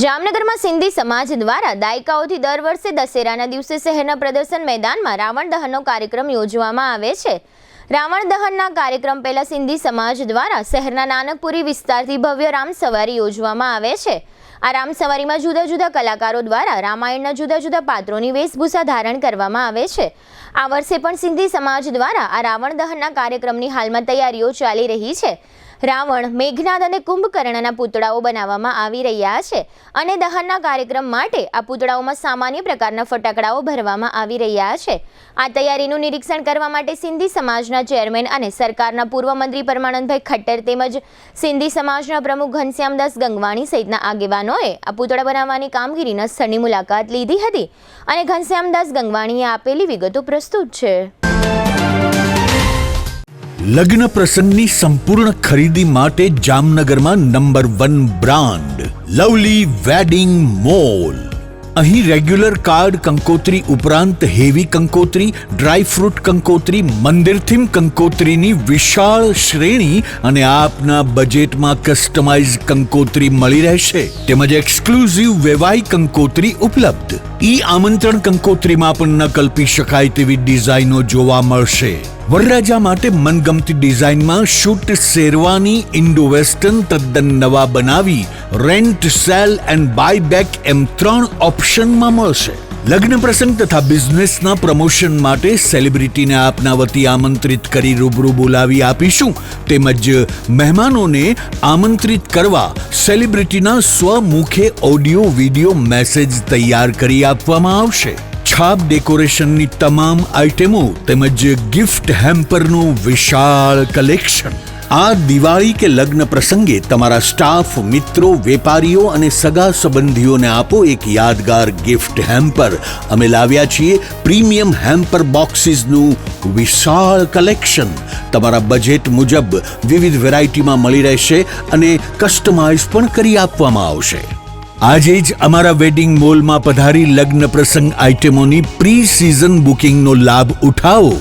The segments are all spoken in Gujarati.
જામનગરમાં સિંધી સમાજ દ્વારા દાયકાઓથી દર વર્ષે દશેરાના દિવસે શહેરના પ્રદર્શન મેદાનમાં રાવણ દહનનો કાર્યક્રમ યોજવામાં આવે છે। રાવણ દહનના કાર્યક્રમ પહેલા સિંધી સમાજ દ્વારા શહેરના નાનકપુરી વિસ્તારથી ભવ્ય રામસવારી યોજવામાં આવે છે। આ રામસવારીમાં જુદા જુદા કલાકારો દ્વારા રામાયણના જુદા જુદા પાત્રોની વેશભૂષા ધારણ કરવામાં આવે છે। આ વર્ષે પણ સિંધી સમાજ દ્વારા આ રાવણ દહનના કાર્યક્રમની હાલમાં તૈયારીઓ ચાલી રહી છે। રાવણ, મેઘનાદ અને કુંભકર્ણના પૂતળાઓ બનાવવામાં આવી રહ્યા છે અને દહનના કાર્યક્રમ માટે આ પૂતળાઓમાં સામાન્ય પ્રકારના ફટાકડાઓ ભરવામાં આવી રહ્યા છે। આ તૈયારીનું નિરીક્ષણ કરવા માટે સિંધી સમાજના ચેરમેન અને સરકારના પૂર્વ મંત્રી પરમાનંદભાઈ ખટ્ટર તેમજ સિંધી સમાજના પ્રમુખ ઘનશ્યામદાસ ગંગવાણી સહિતના આગેવાનોએ આ પૂતળા બનાવવાની કામગીરીના સ્થળની મુલાકાત લીધી હતી અને ઘનશ્યામદાસ ગંગવાણીએ આપેલી વિગતો પ્રસ્તુત છે। લગ્ન પ્રસંગની સંપૂર્ણ ખરીદી માટે જામનગરમાં number 1 brand lovely wedding mall. અહીં રેગ્યુલર કાર્ડ કંકોત્રી ઉપરાંત હેવી કંકોત્રી, ડ્રાય ફ્રૂટ કંકોત્રી, મંદિર થીમ કંકોત્રીની વિશાળ શ્રેણી અને આપના બજેટમાં કસ્ટમાઇઝ કંકોત્રી મળી રહેશે તેમજ એક્સક્લુઝિવ વેવાઈ કંકોત્રી ઉપલબ્ધ। ઈ આમંત્રણ કંકોત્રીમાં પણ ન કલ્પી શકાય તેવી ડિઝાઇનો જોવા મળશે। વરરાજા માટે મનગમતી ડિઝાઇનમાં શૂટ શેરવાની ઇન્ડો વેસ્ટર્ન તદ્દન નવા બનાવી rent, sell and buy back એમ 3 ઓપ્શનમાં મળશે। લગ્ન પ્રસંગ તથા બિઝનેસના પ્રમોશન માટે સેલિબ્રિટીને આપના વતી આમંત્રિત કરી રૂબરૂ બોલાવી આપીશું તેમજ મહેમાનોને આમંત્રિત કરવા સેલિબ્રિટીના સ્વમુખે ઓડિયો વિડિયો મેસેજ તૈયાર કરી આપવામાં આવશે। છાપ ડેકોરેશનની તમામ આઇટમો તેમજ ગિફ્ટ હેમ્પરનું વિશાળ કલેક્શન। આ દિવાળી કે લગ્ન પ્રસંગે તમારા સ્ટાફ, મિત્રો, વેપારીઓ અને સગા સંબંધીઓને આપો એક યાદગાર ગિફ્ટ હેમ્પર। અમે લાવ્યા છીએ પ્રીમિયમ હેમ્પર બોક્સીસનું વિશાળ કલેક્શન। તમારા બજેટ મુજબ વિવિધ વેરાયટીમાં મળી રહેશે અને કસ્ટમાઇઝ પણ કરી આપવામાં આવશે। આજે જ અમારા વેડિંગ મોલમાં પધારી લગ્ન પ્રસંગ આઇટમોની પ્રી સિઝન બુકિંગનો લાભ ઉઠાવો।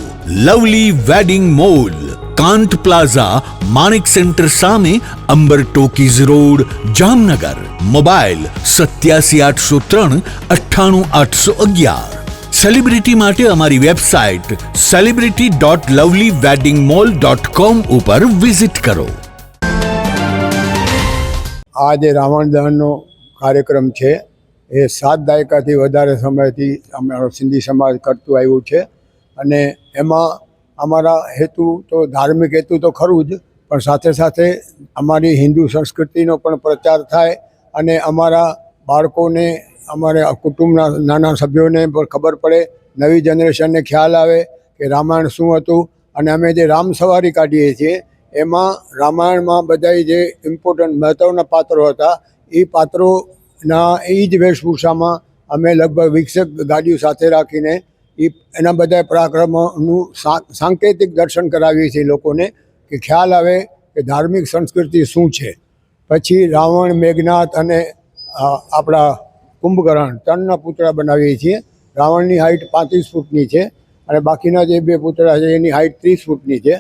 Lovely wedding mall, Kant plaza, Manek centre સામે, Amber talkies road, Jamnagar. Mobile 87 803 9811। Celebrity માટે અમારી વેબસાઇટ celebrity.lovelyweddingmall.com ઉપર વિઝિટ કરો। આજે રાવણ દહનનો કાર્યક્રમ છે એ 7 દાયકાથી વધારે સમયથી અમારો સિંધી સમાજ કરતું આવ્યું છે અને એમાં અમારા હેતુ તો ધાર્મિક હેતુ તો ખરું જ, પણ સાથે સાથે અમારી હિન્દુ સંસ્કૃતિનો પણ પ્રચાર થાય અને અમારા બાળકોને, અમારા કુટુંબના નાના સભ્યોને પણ ખબર પડે, નવી જનરેશનને ખ્યાલ આવે કે રામાયણ શું હતું। અને અમે જે રામ સવારી કાઢીએ છીએ એમાં રામાયણમાં બધા જે ઇમ્પોર્ટન્ટ મહત્ત્વના પાત્રો હતા એ પાત્રોના એ જ વેશભૂષામાં અમે લગભગ 20 ગાડીઓ સાથે રાખીને એના બધા પરાક્રમોનું સાંકેતિક દર્શન કરાવીએ છીએ લોકોને કે ખ્યાલ આવે કે ધાર્મિક સંસ્કૃતિ શું છે। પછી રાવણ, મેઘનાદ અને આપણા કુંભકર્ણ 3ના પૂતળા બનાવીએ છીએ। રાવણની હાઇટ 35 ફૂટની છે અને બાકીના જે 2 પૂતળા છે એની હાઇટ 30 ફૂટની છે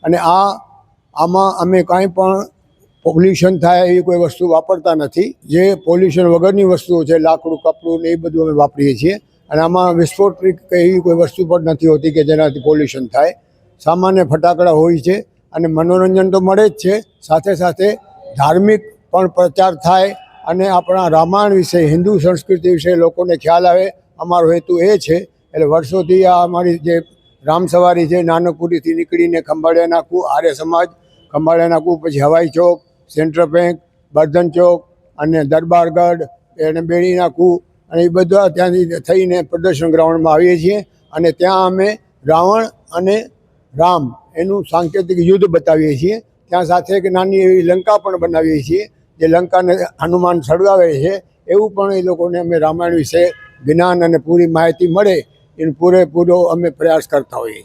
અને આમાં અમે કાંઈ પણ પોલ્યુશન થાય એવી કોઈ વસ્તુ વાપરતા નથી। જે પોલ્યુશન વગરની વસ્તુઓ છે, લાકડું, કપડું ને એ બધું અમે વાપરીએ છીએ અને આમાં વિસ્ફોટક એવી કોઈ વસ્તુ પણ નથી હોતી કે જેનાથી પોલ્યુશન થાય। સામાન્ય ફટાકડા હોય છે અને મનોરંજન તો મળે જ છે, સાથે સાથે ધાર્મિક પણ પ્રચાર થાય અને આપણા રામાયણ વિશે, હિન્દુ સંસ્કૃતિ વિશે લોકોને ખ્યાલ આવે। અમારો હેતુ એ છે। એટલે વર્ષોથી આ અમારી જે રામસવારી છે નાનકપુરીથી નીકળીને ખંભાળિયાના કૂ, આર્ય સમાજ, ખંભાળિયાના કૂ, પછી હવાઈ ચોક, સેન્ટ્રલ બેંક, બર્ધન ચોક અને દરબારગઢ અને બેડીના કૂ અને એ બધા ત્યાંથી થઈને પ્રદર્શન ગ્રાઉન્ડમાં આવીએ છીએ અને ત્યાં અમે રાવણ અને રામ એનું સાંકેતિક યુદ્ધ બતાવીએ છીએ। ત્યાં સાથે એક નાની એવી લંકા પણ બનાવીએ છીએ જે લંકાને હનુમાન સળગાવે છે, એવું પણ એ લોકોને અમે રામાયણ વિશે જ્ઞાન અને પૂરી માહિતી મળે એનો પૂરેપૂરો અમે પ્રયાસ કરતા હોઈએ।